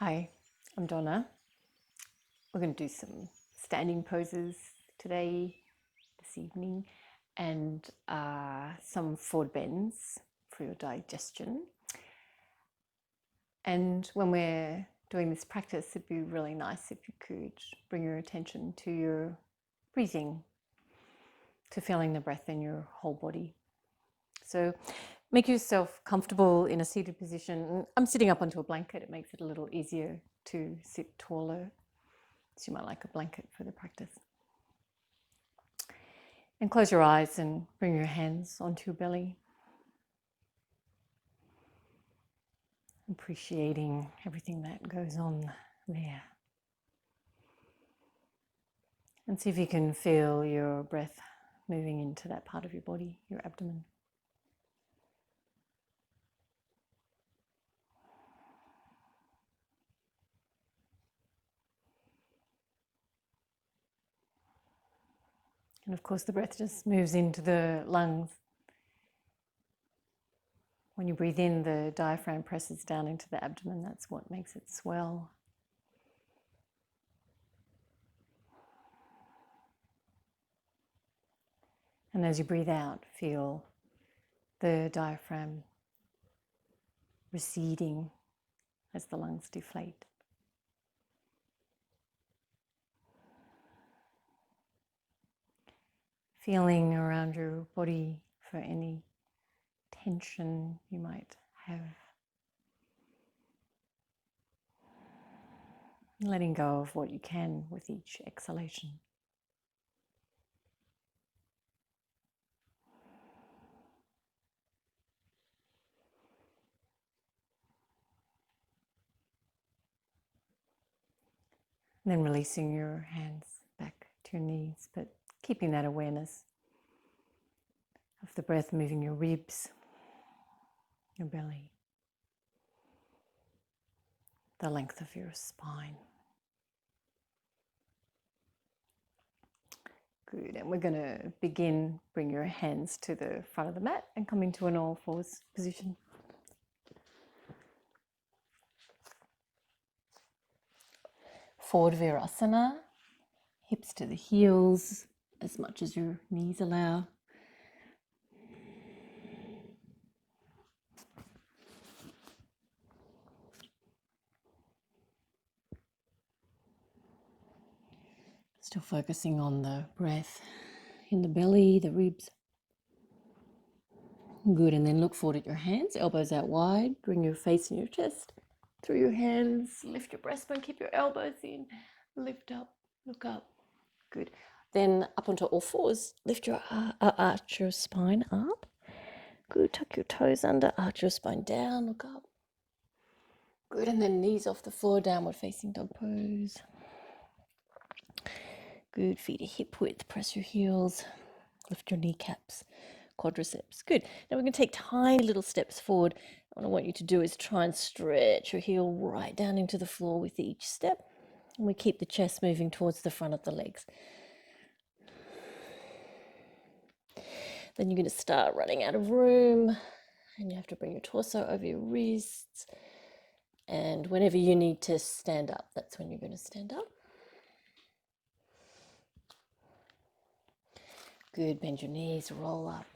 Hi, I'm Donna. We're going to do some standing poses today, this evening, and some forward bends for your digestion. And when we're doing this practice, it'd be really nice if you could bring your attention to your breathing, to feeling the breath in your whole body. So make yourself comfortable in a seated position. I'm sitting up onto a blanket. It makes it a little easier to sit taller. So you might like a blanket for the practice. And close your eyes and bring your hands onto your belly. Appreciating everything that goes on there. And see if you can feel your breath moving into that part of your body, your abdomen. And of course, the breath just moves into the lungs. When you breathe in, the diaphragm presses down into the abdomen. That's what makes it swell. And as you breathe out, feel the diaphragm receding as the lungs deflate. Feeling around your body for any tension you might have. Letting go of what you can with each exhalation. And then releasing your hands back to your knees, but keeping that awareness of the breath moving your ribs, your belly, the length of your spine. Good, and we're going to begin. Bring your hands to the front of the mat and come into an all fours position. Forward Virasana, hips to the heels as much as your knees allow. Still focusing on the breath in the belly, the ribs. Good, and then look forward at your hands, elbows out wide, bring your face in your chest, through your hands, lift your breastbone, keep your elbows in, lift up, look up. Good. Then up onto all fours, lift your arch your spine up. Good, tuck your toes under, arch your spine down, look up. Good, and then knees off the floor, downward facing dog pose. Good, feet at hip width, press your heels, lift your kneecaps, quadriceps. Good. Now we're going to take tiny little steps forward. What I want you to do is try and stretch your heel right down into the floor with each step. And we keep the chest moving towards the front of the legs. Then you're going to start running out of room, and you have to bring your torso over your wrists. And whenever you need to stand up, that's when you're going to stand up. Good, bend your knees, roll up,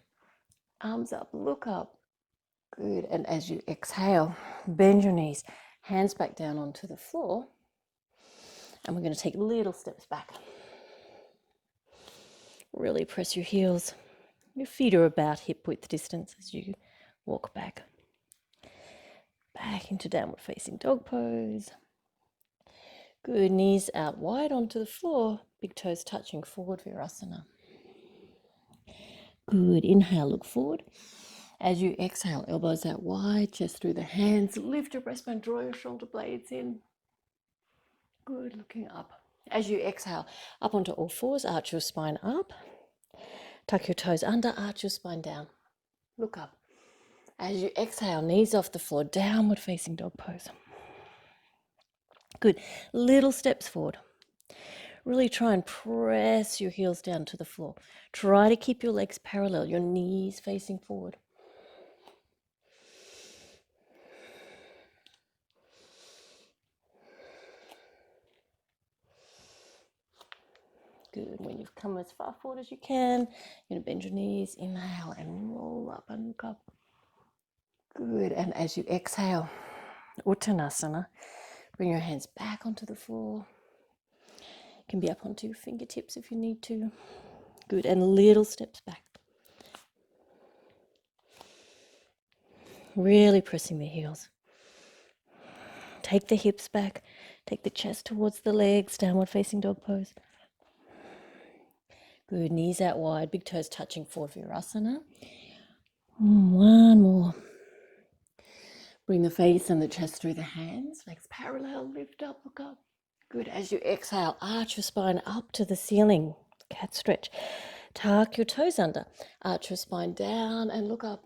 arms up, look up. Good, and as you exhale, bend your knees, hands back down onto the floor. And we're going to take little steps back. Really press your heels. Your feet are about hip width distance as you walk back. Back into downward facing dog pose. Good, knees out wide onto the floor, big toes touching, forward Virasana. Good, inhale, look forward. As you exhale, elbows out wide, chest through the hands, lift your breastbone, draw your shoulder blades in. Good, looking up. As you exhale, up onto all fours, arch your spine up. Tuck your toes under, arch your spine down. Look up. As you exhale, knees off the floor, downward facing dog pose. Good. Little steps forward. Really try and press your heels down to the floor. Try to keep your legs parallel, your knees facing forward. Good. When you've come as far forward as you can, you're going to bend your knees, inhale and roll up and look up. Good. And as you exhale, Uttanasana, bring your hands back onto the floor. You can be up onto your fingertips if you need to. Good. And little steps back. Really pressing the heels. Take the hips back. Take the chest towards the legs, downward facing dog pose. Good, knees out wide, big toes touching forward, Virasana. One more. Bring the face and the chest through the hands, legs parallel, lift up, look up. Good, as you exhale, arch your spine up to the ceiling, cat stretch. Tuck your toes under, arch your spine down and look up.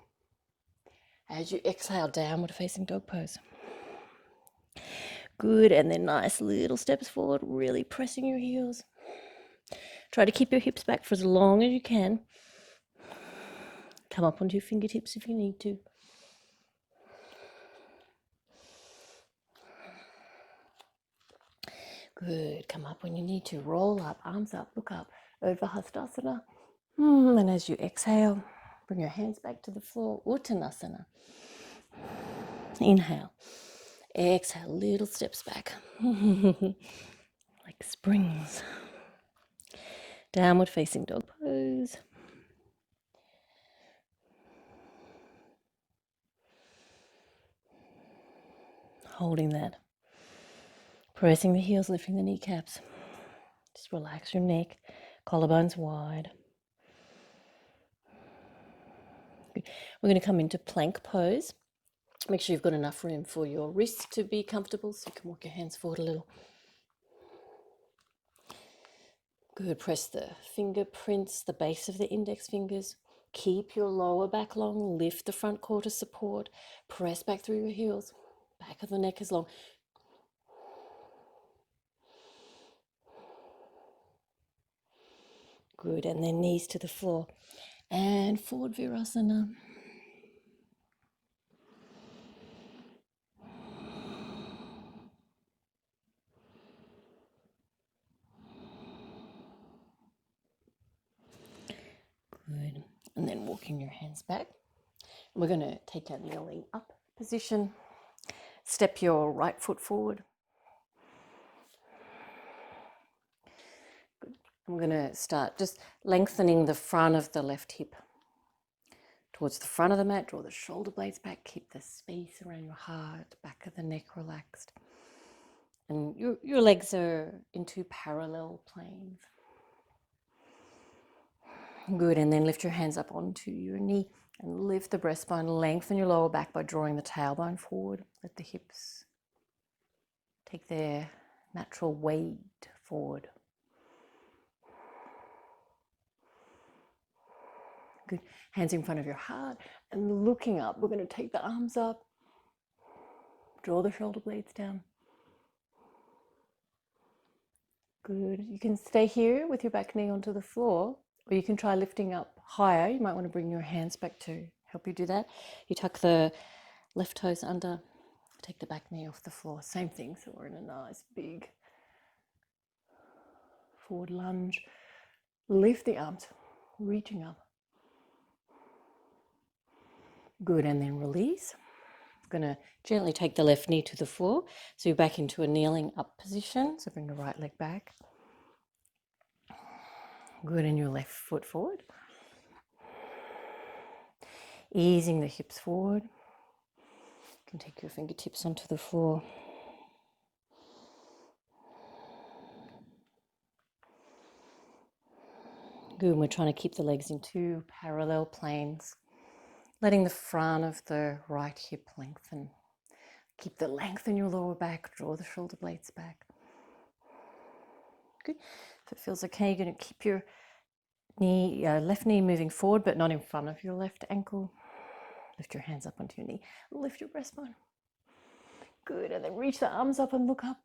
As you exhale, downward facing dog pose. Good, and then nice little steps forward, really pressing your heels. Try to keep your hips back for as long as you can. Come up onto your fingertips if you need to. Good, come up when you need to. Roll up, arms up, look up, over Hastasana. And as you exhale, bring your hands back to the floor, Uttanasana. Inhale. Exhale, little steps back. Like springs. Downward facing dog pose. Holding that. Pressing the heels, lifting the kneecaps. Just relax your neck, collarbones wide. Good. We're going to come into plank pose. Make sure you've got enough room for your wrists to be comfortable, so you can walk your hands forward a little. Good, press the fingerprints, the base of the index fingers. Keep your lower back long, lift the front core to support. Press back through your heels. Back of the neck is long. Good, and then knees to the floor. And forward Virasana. Good, and then walking your hands back. We're going to take a kneeling up position. Step your right foot forward. Good. I'm going to start just lengthening the front of the left hip towards the front of the mat. Draw the shoulder blades back. Keep the space around your heart, back of the neck relaxed. And your legs are in two parallel planes. Good, and then lift your hands up onto your knee and lift the breastbone, lengthen your lower back by drawing the tailbone forward. Let the hips take their natural weight forward. Good, hands in front of your heart and looking up. We're going to take the arms up, draw the shoulder blades down. Good, you can stay here with your back knee onto the floor, or you can try lifting up higher. You might want to bring your hands back to help you do that. You tuck the left toes under, take the back knee off the floor. Same thing, so we're in a nice big forward lunge. Lift the arms, reaching up. Good, and then release. I'm going to gently take the left knee to the floor. So you're back into a kneeling up position. So bring the right leg back. Good, and your left foot forward. Easing the hips forward. You can take your fingertips onto the floor. Good, and we're trying to keep the legs in two parallel planes. Letting the front of the right hip lengthen. Keep the length in your lower back. Draw the shoulder blades back. Good. If it feels okay, you're going to keep your knee, left knee moving forward, but not in front of your left ankle. Lift your hands up onto your knee. Lift your breastbone. Good, and then reach the arms up and look up.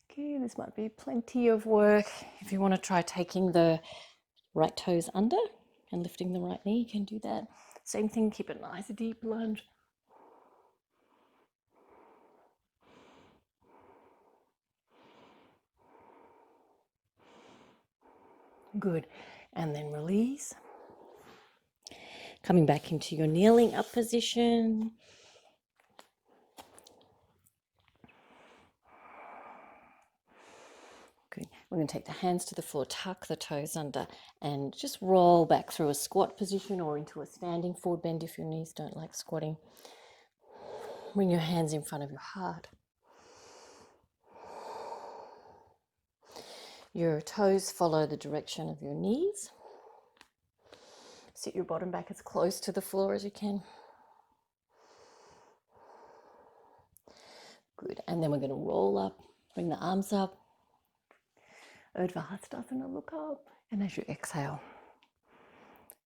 Okay, this might be plenty of work. If you want to try taking the right toes under and lifting the right knee, you can do that. Same thing, keep a nice deep lunge. Good. And then release. Coming back into your kneeling up position. Good. We're going to take the hands to the floor, tuck the toes under, and just roll back through a squat position or into a standing forward bend if your knees don't like squatting. Bring your hands in front of your heart. Your toes follow the direction of your knees. Sit your bottom back as close to the floor as you can. Good. And then we're going to roll up, bring the arms up. Urdhva, look up. And as you exhale,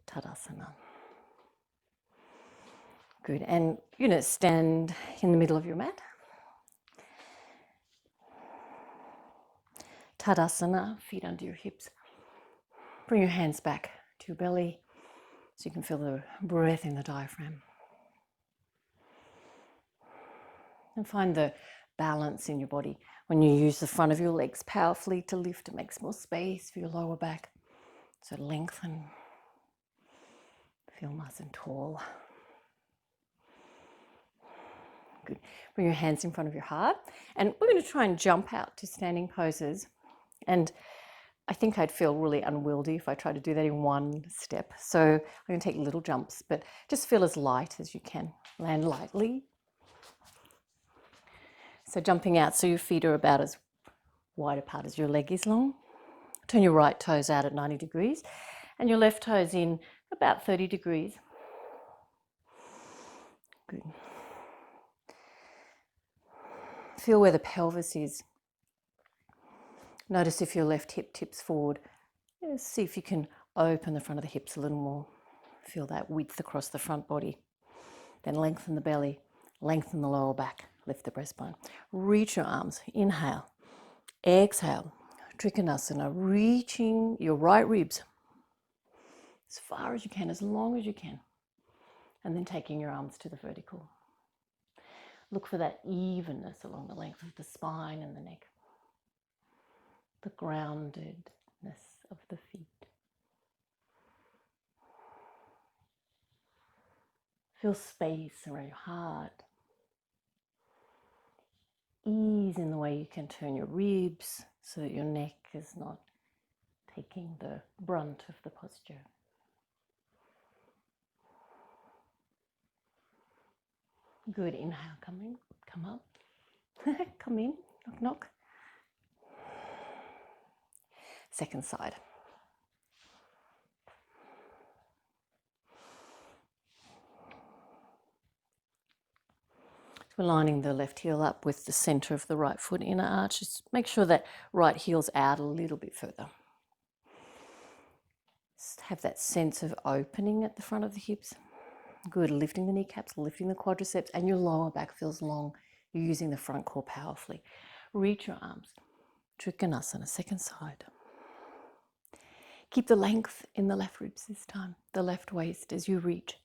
Tadasana. Good. And you're going to stand in the middle of your mat. Tadasana, feet under your hips. Bring your hands back to your belly so you can feel the breath in the diaphragm. And find the balance in your body. When you use the front of your legs powerfully to lift, it makes more space for your lower back. So lengthen. Feel nice and tall. Good. Bring your hands in front of your heart. And we're going to try and jump out to standing poses. And I think I'd feel really unwieldy if I tried to do that in one step. So I'm going to take little jumps, but just feel as light as you can. Land lightly. So jumping out so your feet are about as wide apart as your leg is long. Turn your right toes out at 90 degrees and your left toes in about 30 degrees. Good. Feel where the pelvis is. Notice if your left hip tips forward. See if you can open the front of the hips a little more. Feel that width across the front body. Then lengthen the belly, lengthen the lower back, lift the breastbone. Reach your arms, inhale, exhale, Trikonasana, reaching your right ribs as far as you can, as long as you can. And then taking your arms to the vertical. Look for that evenness along the length of the spine and the neck. The groundedness of the feet. Feel space around your heart. Ease in the way you can turn your ribs so that your neck is not taking the brunt of the posture. Good, inhale, come in, come up, come in, knock, knock. Second side. We're lining the left heel up with the center of the right foot, inner arch. Just make sure that right heel's out a little bit further. Just have that sense of opening at the front of the hips. Good, lifting the kneecaps, lifting the quadriceps, and your lower back feels long. You're using the front core powerfully. Reach your arms. Trikonasana, second side. Keep the length in the left ribs this time, the left waist as you reach.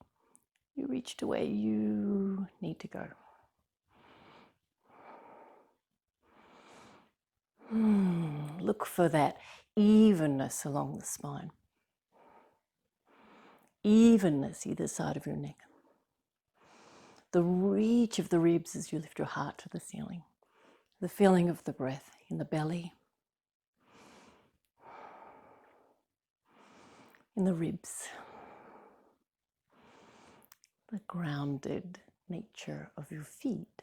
You reach to where you need to go. Look for that evenness along the spine. Evenness either side of your neck. The reach of the ribs as you lift your heart to the ceiling. The feeling of the breath in the belly. In the ribs. The grounded nature of your feet.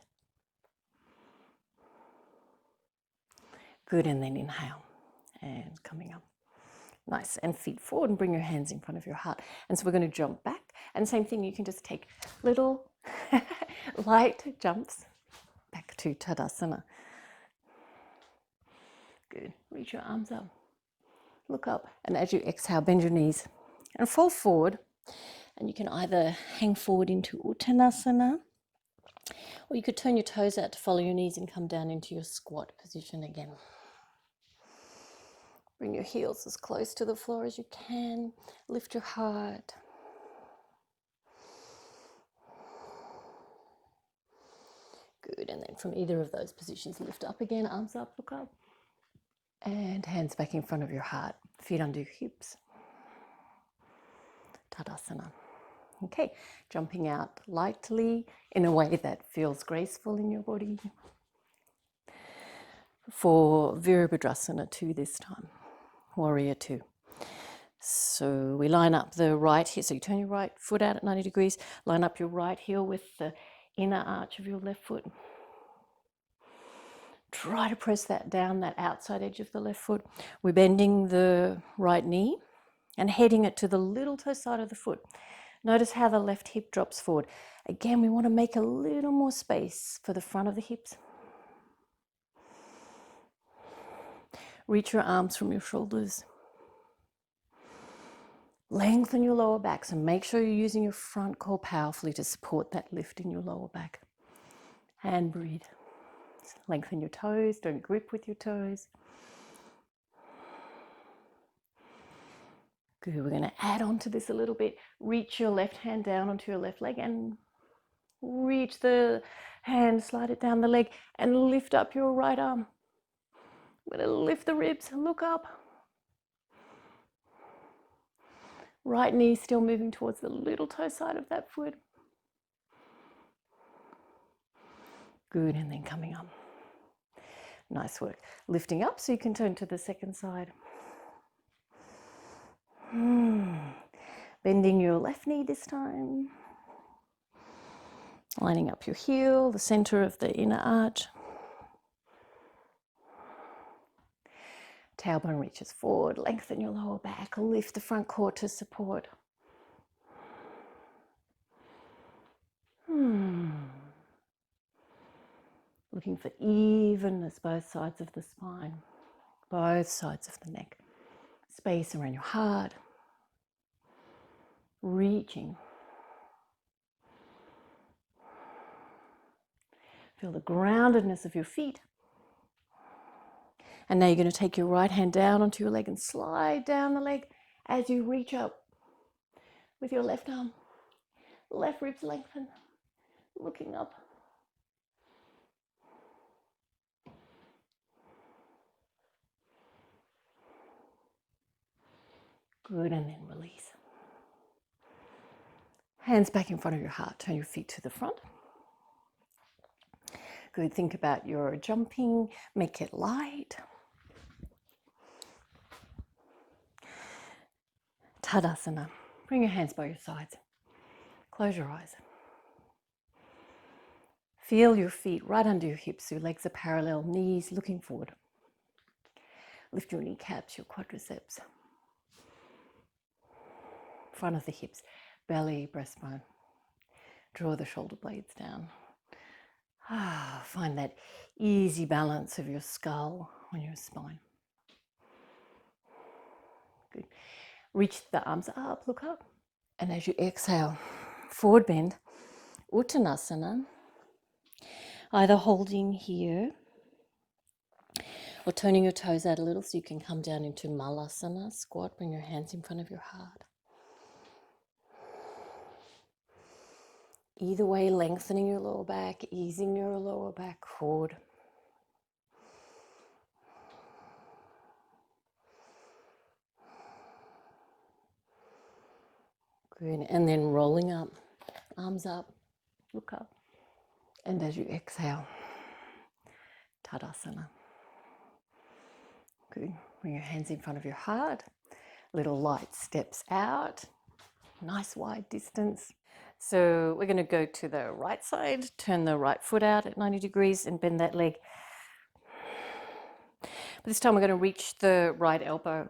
Good, and then inhale and coming up. Nice, and feet forward and bring your hands in front of your heart. And so we're going to jump back, and same thing, you can just take little light jumps back to Tadasana. Good, reach your arms up, look up, and as you exhale, bend your knees and fall forward. And you can either hang forward into Uttanasana, or you could turn your toes out to follow your knees and come down into your squat position again. Bring your heels as close to the floor as you can. Lift your heart. Good, and then from either of those positions, lift up again, arms up, look up. And hands back in front of your heart. Feet under your hips. Tadasana. Okay, jumping out lightly in a way that feels graceful in your body. For Virabhadrasana 2 this time, Warrior 2. So we line up the right heel, so you turn your right foot out at 90 degrees, line up your right heel with the inner arch of your left foot. Try to press that down, that outside edge of the left foot. We're bending the right knee and heading it to the little toe side of the foot. Notice how the left hip drops forward. Again, we want to make a little more space for the front of the hips. Reach your arms from your shoulders. Lengthen your lower back, so make sure you're using your front core powerfully to support that lift in your lower back. And breathe. Lengthen your toes, don't grip with your toes. Good, we're going to add on to this a little bit. Reach your left hand down onto your left leg and reach the hand, slide it down the leg and lift up your right arm. We're going to lift the ribs, look up. Right knee still moving towards the little toe side of that foot. Good, and then coming up. Nice work. Lifting up so you can turn to the second side. Bending your left knee this time. Lining up your heel, the center of the inner arch. Tailbone reaches forward, lengthen your lower back, lift the front core to support. Looking for evenness both sides of the spine, both sides of the neck. Space around your heart. Reaching. Feel the groundedness of your feet. And now you're going to take your right hand down onto your leg and slide down the leg as you reach up with your left arm. Left ribs lengthen, looking up. Good, and then release. Hands back in front of your heart, turn your feet to the front. Good, think about your jumping, make it light. Tadasana, bring your hands by your sides. Close your eyes. Feel your feet right under your hips, your legs are parallel, knees looking forward. Lift your kneecaps, your quadriceps. Front of the hips, belly, breastbone. Draw the shoulder blades down. Find that easy balance of your skull on your spine. Good. Reach the arms up, look up. And as you exhale, forward bend, Uttanasana. Either holding here or turning your toes out a little so you can come down into Malasana, squat, bring your hands in front of your heart. Either way, lengthening your lower back, easing your lower back forward. Good, and then rolling up, arms up, look up. And as you exhale, Tadasana. Good, bring your hands in front of your heart. Little light steps out, nice wide distance. So we're going to go to the right side, turn the right foot out at 90 degrees and bend that leg. But this time we're going to reach the right elbow.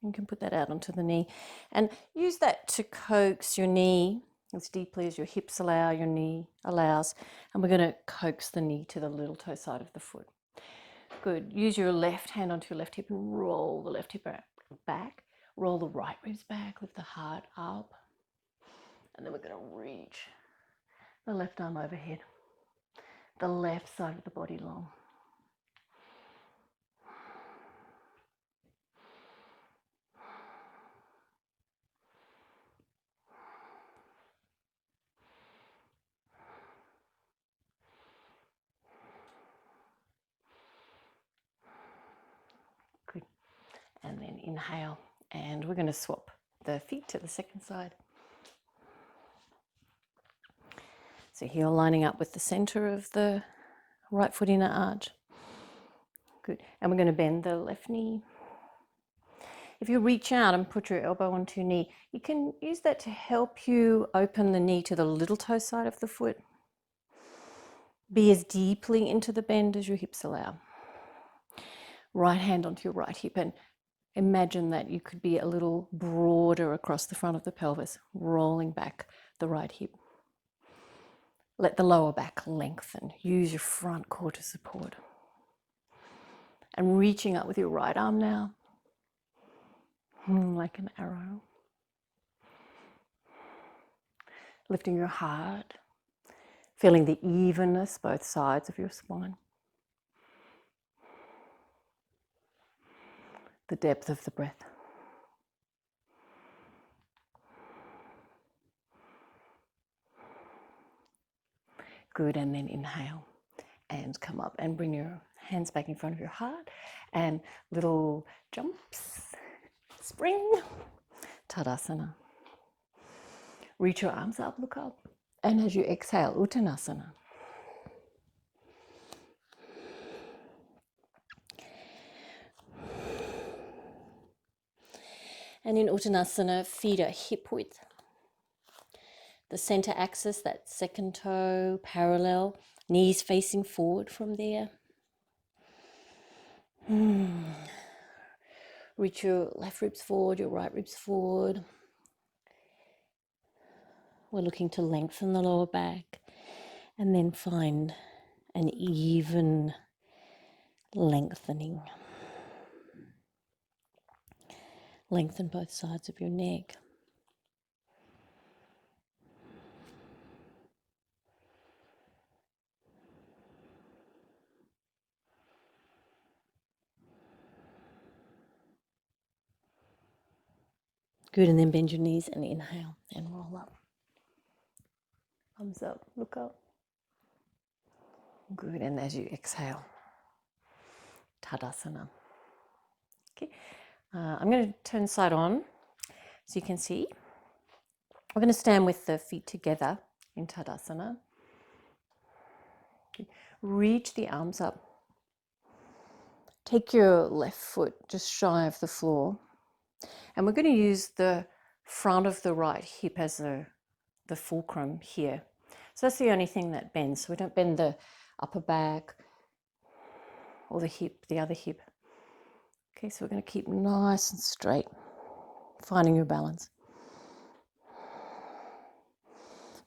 You can put that out onto the knee and use that to coax your knee as deeply as your hips allow, your knee allows. And we're going to coax the knee to the little toe side of the foot. Good. Use your left hand onto your left hip and roll the left hip back. Roll the right ribs back, lift the heart up. And then we're going to reach the left arm overhead, the left side of the body long. Good. and then inhale. And we're going to swap the feet to the second side. So heel lining up with the center of the right foot inner arch. Good. And we're going to bend the left knee. If you reach out and put your elbow onto your knee, you can use that to help you open the knee to the little toe side of the foot. Be as deeply into the bend as your hips allow. Right hand onto your right hip, and imagine that you could be a little broader across the front of the pelvis, rolling back the right hip. Let the lower back lengthen. Use your front core to support. And reaching up with your right arm now, like an arrow. Lifting your heart, feeling the evenness both sides of your spine. The depth of the breath. Good, and then inhale and come up and bring your hands back in front of your heart and little jumps, spring, Tadasana. Reach your arms up, look up, and as you exhale, Uttanasana. And in Uttanasana, feet are hip width. The center axis, that second toe parallel, knees facing forward from there. Reach your left ribs forward, your right ribs forward. We're looking to lengthen the lower back and then find an even lengthening. Lengthen both sides of your neck. Good, and then bend your knees and inhale and roll up. Thumbs up, look up. Good, and as you exhale, Tadasana. Okay, I'm going to turn side on so you can see. We're going to stand with the feet together in Tadasana. Okay. Reach the arms up. Take your left foot just shy of the floor. And we're going to use the front of the right hip as the fulcrum here. So that's the only thing that bends. So we don't bend the upper back or the hip, the other hip. Okay, so we're going to keep nice and straight, finding your balance.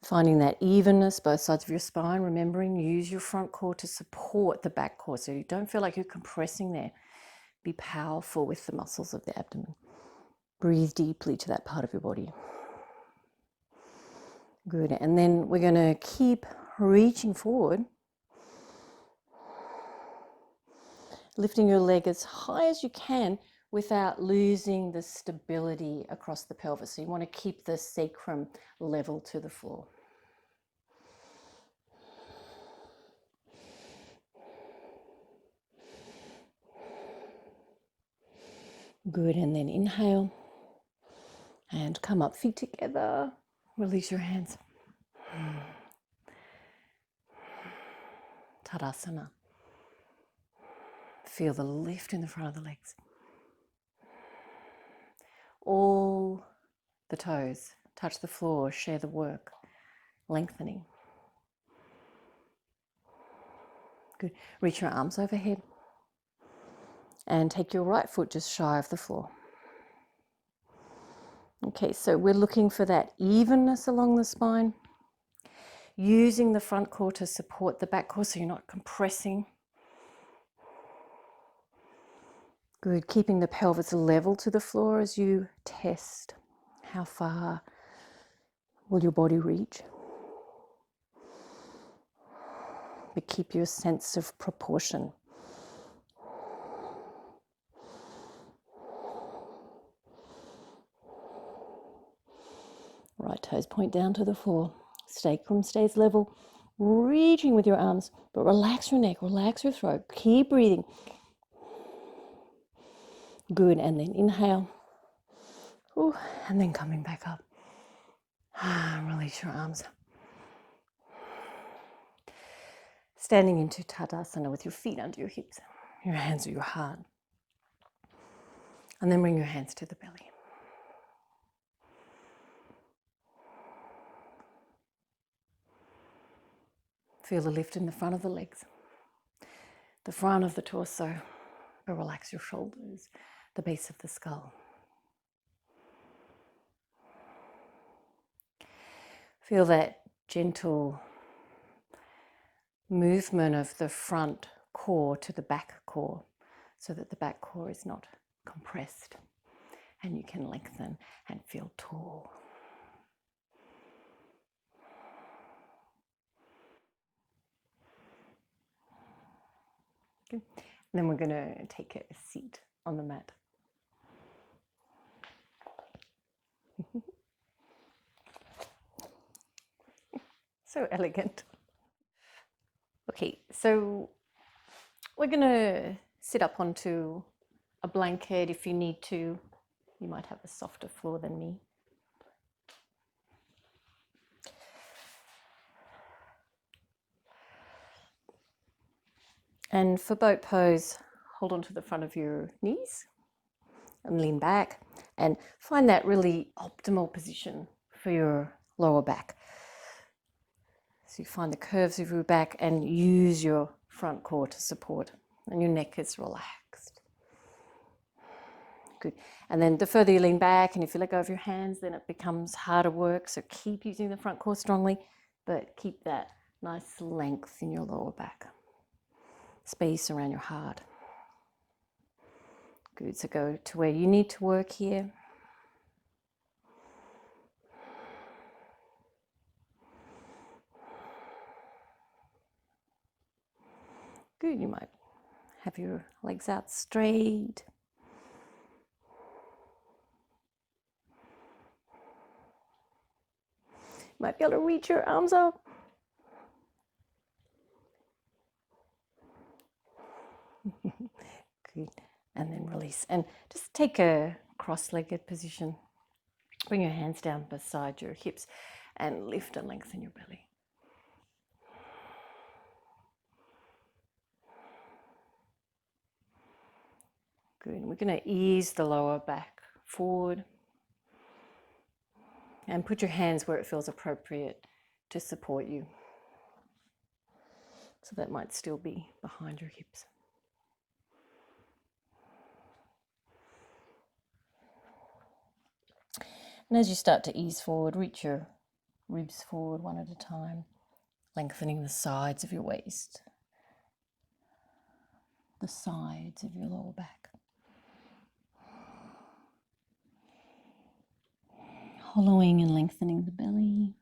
Finding that evenness, both sides of your spine, remembering use your front core to support the back core so you don't feel like you're compressing there. Be powerful with the muscles of the abdomen. Breathe deeply to that part of your body. Good, and then we're going to keep reaching forward, lifting your leg as high as you can without losing the stability across the pelvis. So you want to keep the sacrum level to the floor. Good, and then inhale and come up, feet together. Release your hands. Tadasana. Feel the lift in the front of the legs. All the toes touch the floor, share the work, lengthening. Good. Reach your arms overhead and take your right foot just shy of the floor. Okay, so we're looking for that evenness along the spine, using the front core to support the back core so you're not compressing. Good, keeping the pelvis level to the floor as you test how far will your body reach. But keep your sense of proportion. Right toes point down to the floor. Sacrum stays level. Reaching with your arms, but relax your neck, relax your throat. Keep breathing. Good, and then inhale. Ooh, and then coming back up. Release your arms. Standing into Tadasana with your feet under your hips, your hands at your heart. And then bring your hands to the belly. Feel the lift in the front of the legs, the front of the torso, but relax your shoulders, the base of the skull. Feel that gentle movement of the front core to the back core so that the back core is not compressed and you can lengthen and feel tall. Good. And then we're going to take a seat on the mat. So elegant. Okay, so we're going to sit up onto a blanket if you need to. You might have a softer floor than me. And for boat pose, hold on to the front of your knees and lean back and find that really optimal position for your lower back. So you find the curves of your back and use your front core to support, and your neck is relaxed. Good. And then the further you lean back and if you let go of your hands, then it becomes harder work. So keep using the front core strongly, but keep that nice length in your lower back. Space around your heart. Good. So go to where you need to work here. Good. You might have your legs out straight. You might be able to reach your arms up. Good. And then release. And just take a cross-legged position. Bring your hands down beside your hips and lift and lengthen your belly. Good. We're going to ease the lower back forward and put your hands where it feels appropriate to support you. So that might still be behind your hips. And as you start to ease forward, reach your ribs forward one at a time, lengthening the sides of your waist, the sides of your lower back. Hollowing and lengthening the belly.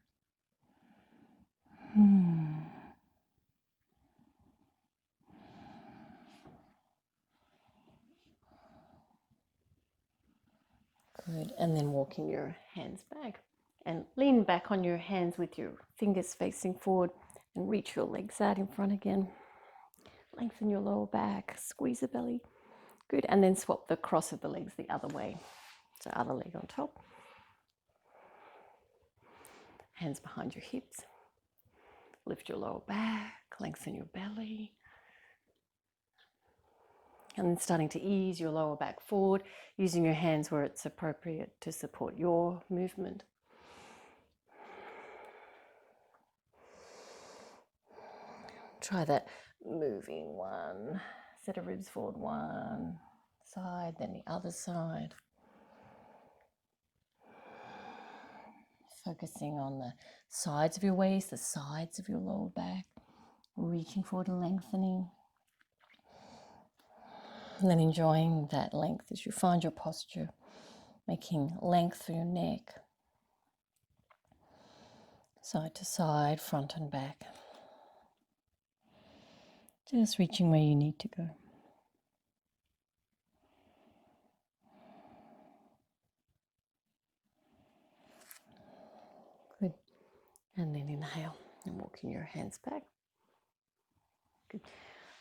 Good. And then walking your hands back and lean back on your hands with your fingers facing forward and reach your legs out in front again. Lengthen your lower back, squeeze the belly. Good. And then swap the cross of the legs the other way. So other leg on top. Hands behind your hips. Lift your lower back, lengthen your belly. And then starting to ease your lower back forward, using your hands where it's appropriate to support your movement. Try that moving one set of ribs forward, one side, then the other side. Focusing on the sides of your waist, the sides of your lower back, reaching forward and lengthening. And then enjoying that length as you find your posture, making length through your neck, side to side, front and back. Just reaching where you need to go. Good. And then inhale and walking your hands back. Good.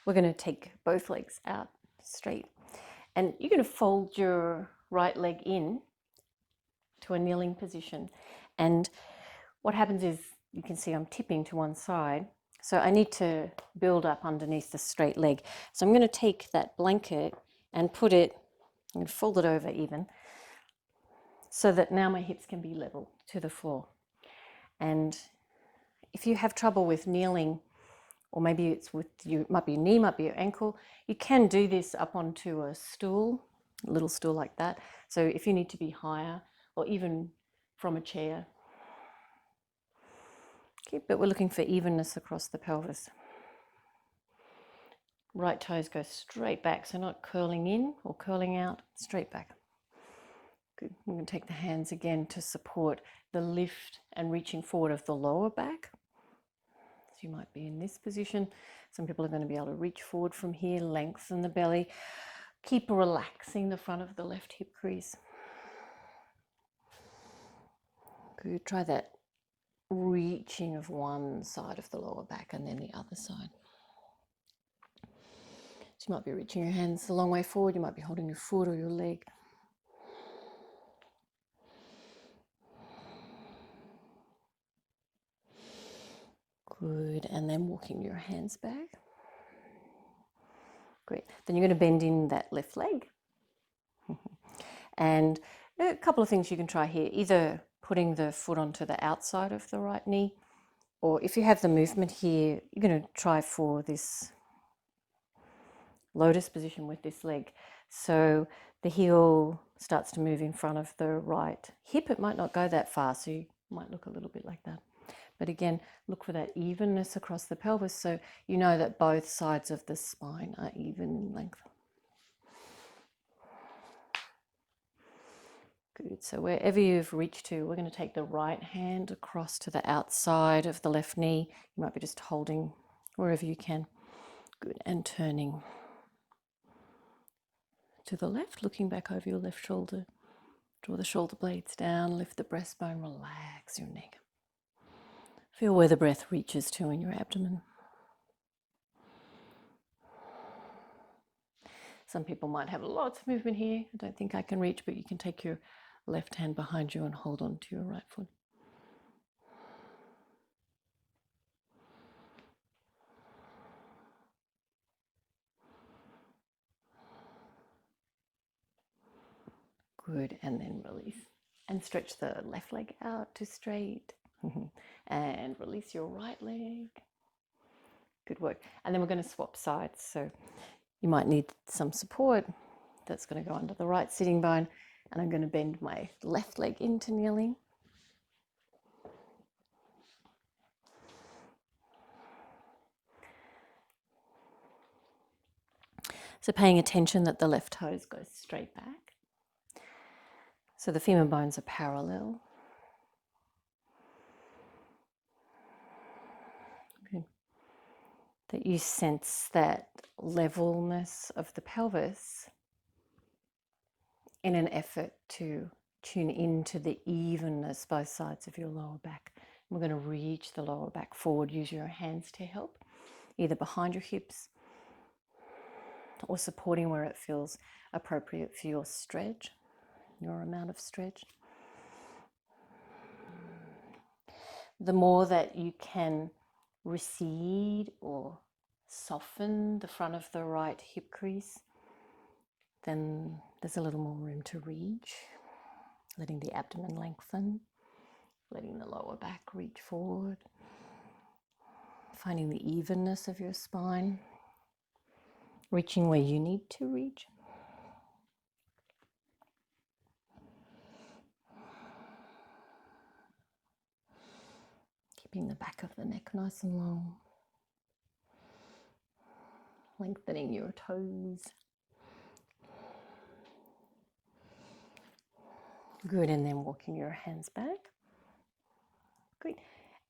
We're going to take both legs out straight And you're going to fold your right leg in to a kneeling position. And what happens is, you can see I'm tipping to one side. So I need to build up underneath the straight leg. So I'm going to take that blanket and put it, I'm going to fold it over even, so that now my hips can be level to the floor. And if you have trouble with kneeling, or maybe it's with you, might be your knee, might be your ankle, you can do this up onto a stool, a little stool like that. So if you need to be higher, or even from a chair. Okay, but we're looking for evenness across the pelvis. Right toes go straight back, so not curling in or curling out, straight back. Good. We're going to take the hands again to support the lift and reaching forward of the lower back. So you might be in this position. Some people are going to be able to reach forward from here, lengthen the belly. Keep relaxing the front of the left hip crease. Good. Try that reaching of one side of the lower back and then the other side. So you might be reaching your hands a long way forward. You might be holding your foot or your leg. Good, and then walking your hands back. Great. Then you're going to bend in that left leg. And a couple of things you can try here. Either putting the foot onto the outside of the right knee, or if you have the movement here, you're going to try for this lotus position with this leg. So the heel starts to move in front of the right hip. It might not go that far, so you might look a little bit like that. But again, look for that evenness across the pelvis, so you know that both sides of the spine are even in length. Good. So wherever you've reached to, we're going to take the right hand across to the outside of the left knee. You might be just holding wherever you can. Good. And turning to the left, looking back over your left shoulder. Draw the shoulder blades down, lift the breastbone, relax your neck. Feel where the breath reaches to in your abdomen. Some people might have lots of movement here. I don't think I can reach, but you can take your left hand behind you and hold on to your right foot. Good, and then release. And stretch the left leg out to straight. And release your right leg. Good work. And then we're going to swap sides. So you might need some support. That's going to go under the right sitting bone. And I'm going to bend my left leg into kneeling. So paying attention that the left toes go straight back. So the femur bones are parallel. Good. That you sense that levelness of the pelvis in an effort to tune into the evenness both sides of your lower back. We're going to reach the lower back forward. Use your hands to help, either behind your hips or supporting where it feels appropriate for your stretch, your amount of stretch. The more that you can recede or soften the front of the right hip crease, then there's a little more room to reach, letting the abdomen lengthen, letting the lower back reach forward, finding the evenness of your spine, reaching where you need to reach. Keeping the back of the neck nice and long. Lengthening your toes. Good, and then walking your hands back. Good.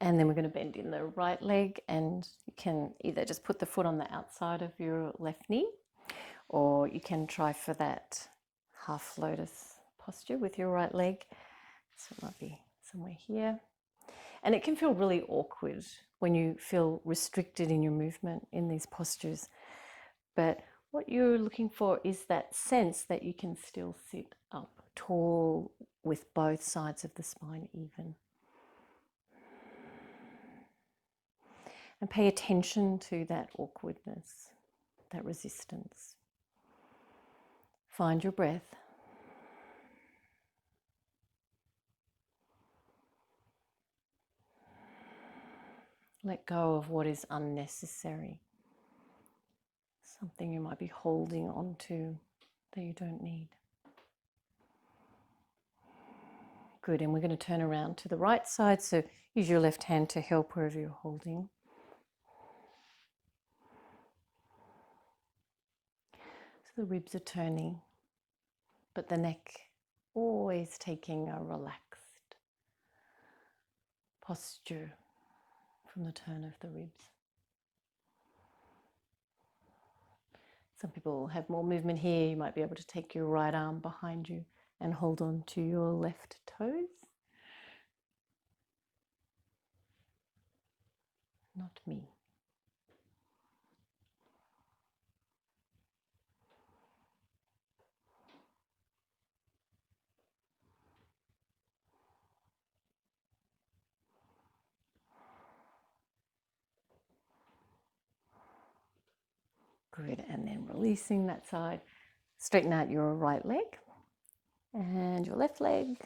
And then we're going to bend in the right leg, and you can either just put the foot on the outside of your left knee, or you can try for that half lotus posture with your right leg. So it might be somewhere here. And it can feel really awkward when you feel restricted in your movement in these postures. But what you're looking for is that sense that you can still sit up tall with both sides of the spine even. And pay attention to that awkwardness, that resistance. Find your breath. Let go of what is unnecessary. Something you might be holding onto that you don't need. Good, and we're going to turn around to the right side, so use your left hand to help wherever you're holding. So the ribs are turning, but the neck always taking a relaxed posture from the turn of the ribs. Some people have more movement here. You might be able to take your right arm behind you and hold on to your left toes. Not me. Good, and then releasing that side. Straighten out your right leg and your left leg.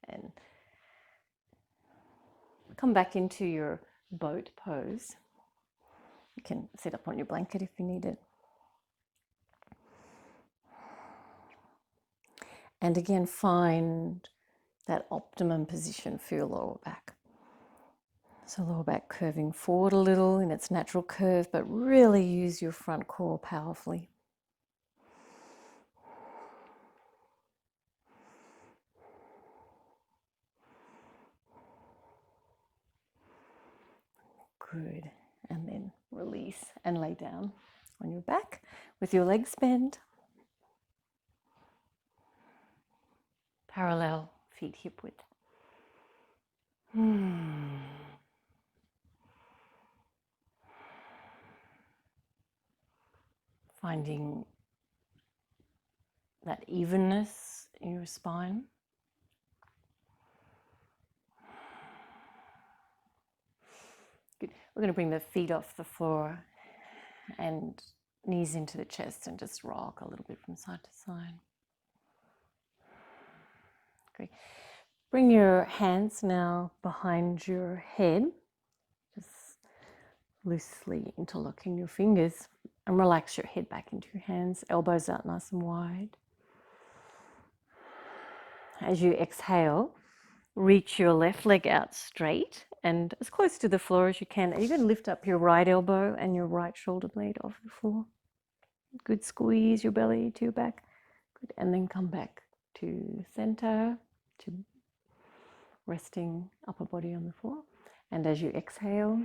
And come back into your boat pose. You can sit up on your blanket if you need it. And again, find that optimum position for your lower back. So lower back curving forward a little in its natural curve, but really use your front core powerfully. Good, and then release and lay down on your back with your legs bent. Parallel, feet hip width. Finding that evenness in your spine. Good. We're going to bring the feet off the floor and knees into the chest and just rock a little bit from side to side. Great. Bring your hands now behind your head, just loosely interlocking your fingers, and relax your head back into your hands, elbows out nice and wide. As you exhale, reach your left leg out straight and as close to the floor as you can. You're going to lift up your right elbow and your right shoulder blade off the floor. Good, squeeze your belly to your back. Good, and then come back to center, to resting upper body on the floor. And as you exhale,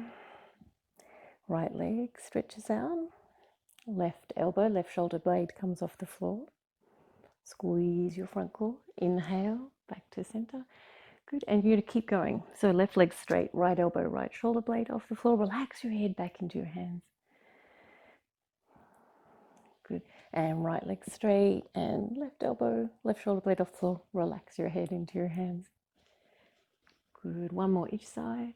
right leg stretches out, left elbow, left shoulder blade comes off the floor. Squeeze your front core. Inhale, back to center. Good, and you're going to keep going. So left leg straight, right elbow, right shoulder blade off the floor. Relax your head back into your hands. Good, and right leg straight and left elbow, left shoulder blade off the floor. Relax your head into your hands. Good, one more each side.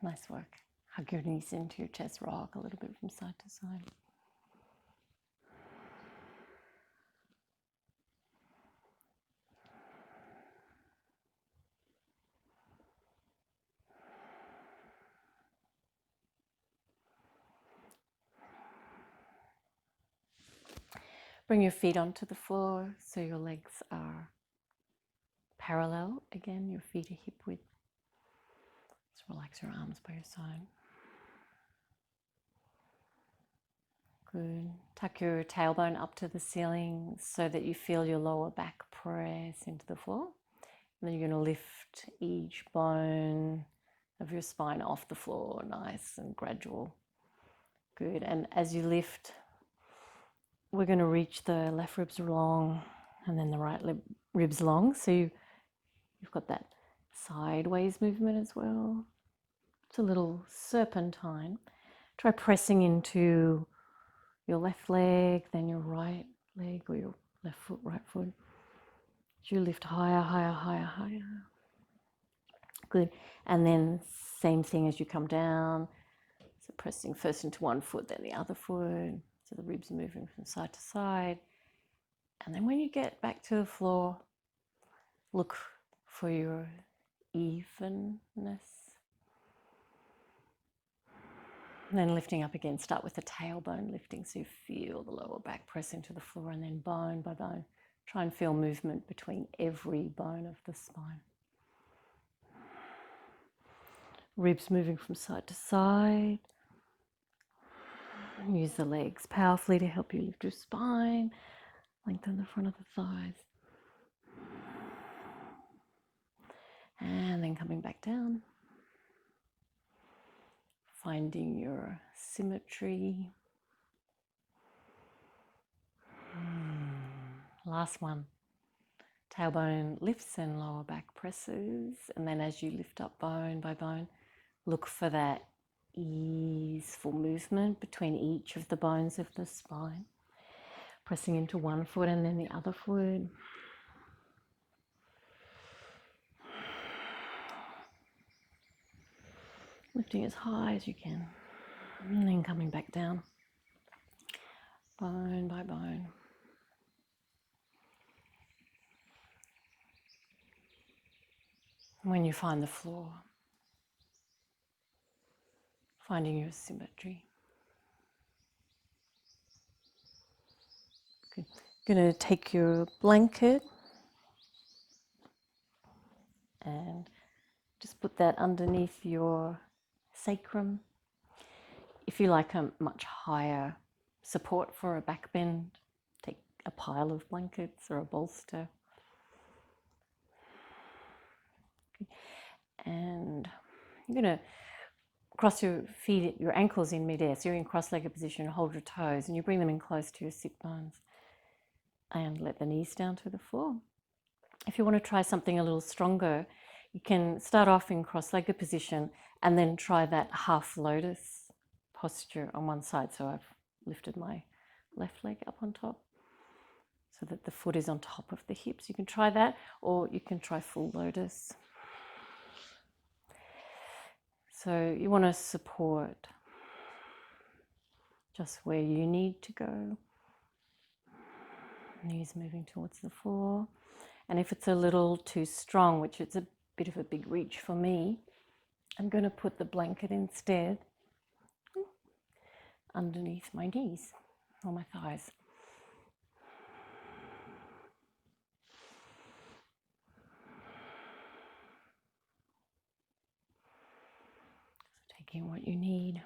Nice work. Hug your knees into your chest, rock a little bit from side to side. Bring your feet onto the floor so your legs are parallel. Again, your feet are hip width. Just relax your arms by your side. Good. Tuck your tailbone up to the ceiling so that you feel your lower back press into the floor. And then you're going to lift each bone of your spine off the floor, nice and gradual. Good. And as you lift, we're going to reach the left ribs long and then the right ribs long. So you've got that sideways movement as well. It's a little serpentine. Try pressing into your left leg, then your right leg, or your left foot, right foot. As you lift higher, higher, higher, higher. Good. And then same thing as you come down. So pressing first into one foot, then the other foot. So the ribs are moving from side to side. And then when you get back to the floor, look for your evenness. And then lifting up again, start with the tailbone lifting, so you feel the lower back press into the floor, and then bone by bone. Try and feel movement between every bone of the spine. Ribs moving from side to side. Use the legs powerfully to help you lift your spine. Lengthen the front of the thighs. And then coming back down. Finding your symmetry. Last one. Tailbone lifts and lower back presses. And then as you lift up bone by bone, look for that easeful movement between each of the bones of the spine. Pressing into one foot and then the other foot. Lifting as high as you can. And then coming back down. Bone by bone. When you find the floor, finding your symmetry. Good. You're going to take your blanket and just put that underneath your sacrum. If you like a much higher support for a back bend, take a pile of blankets or a bolster. Okay. And you're going to cross your feet, your ankles in midair. So you're in cross-legged position, hold your toes, and you bring them in close to your sit bones. And let the knees down to the floor. If you want to try something a little stronger, you can start off in cross-legged position and then try that half lotus posture on one side. So I've lifted my left leg up on top so that the foot is on top of the hips. You can try that, or you can try full lotus. So you want to support just where you need to go. Knees moving towards the floor. And if it's a little too strong, which it's a bit of a big reach for me, I'm going to put the blanket instead underneath my knees or my thighs. So taking what you need.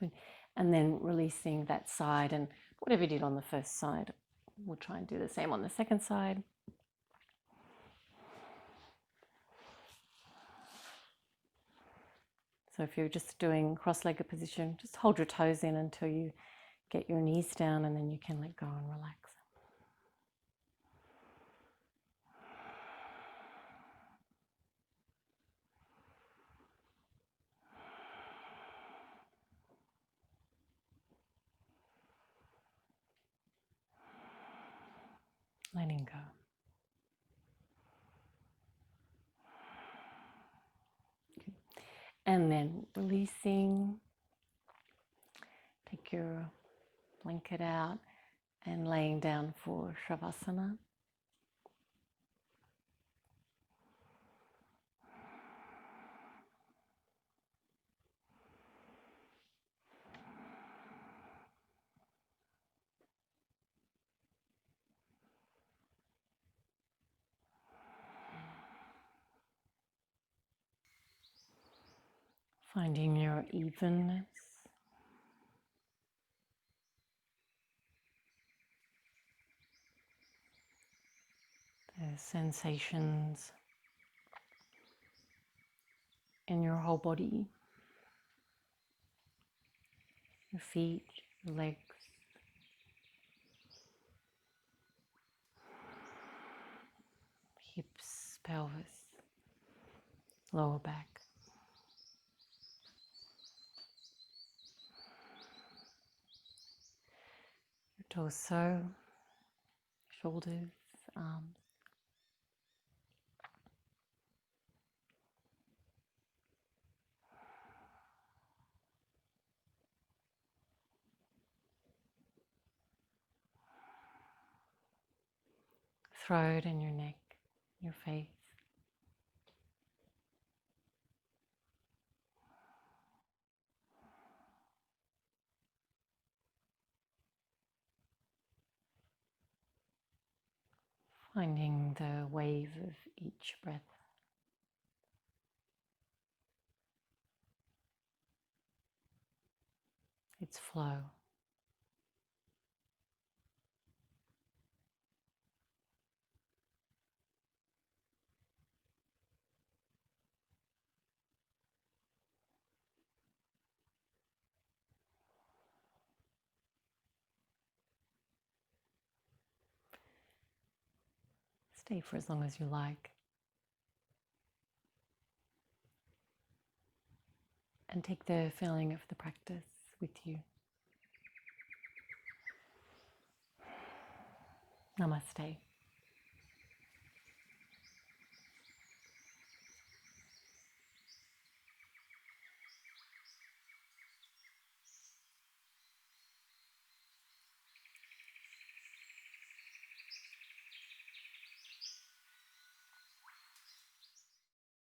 Good. And then releasing that side, and whatever you did on the first side, we'll try and do the same on the second side. So if you're just doing cross-legged position, just hold your toes in until you get your knees down, and then you can let go and relax. Letting go. Okay. And then releasing. Take your blanket out and laying down for Shavasana. Finding your evenness. sensations in your whole body, your feet, your legs, hips, pelvis, lower back. Your torso, shoulders, arms. Throat and your neck, your face. Finding the wave of each breath. Its flow. Stay for as long as you like. And take the feeling of the practice with you. Namaste.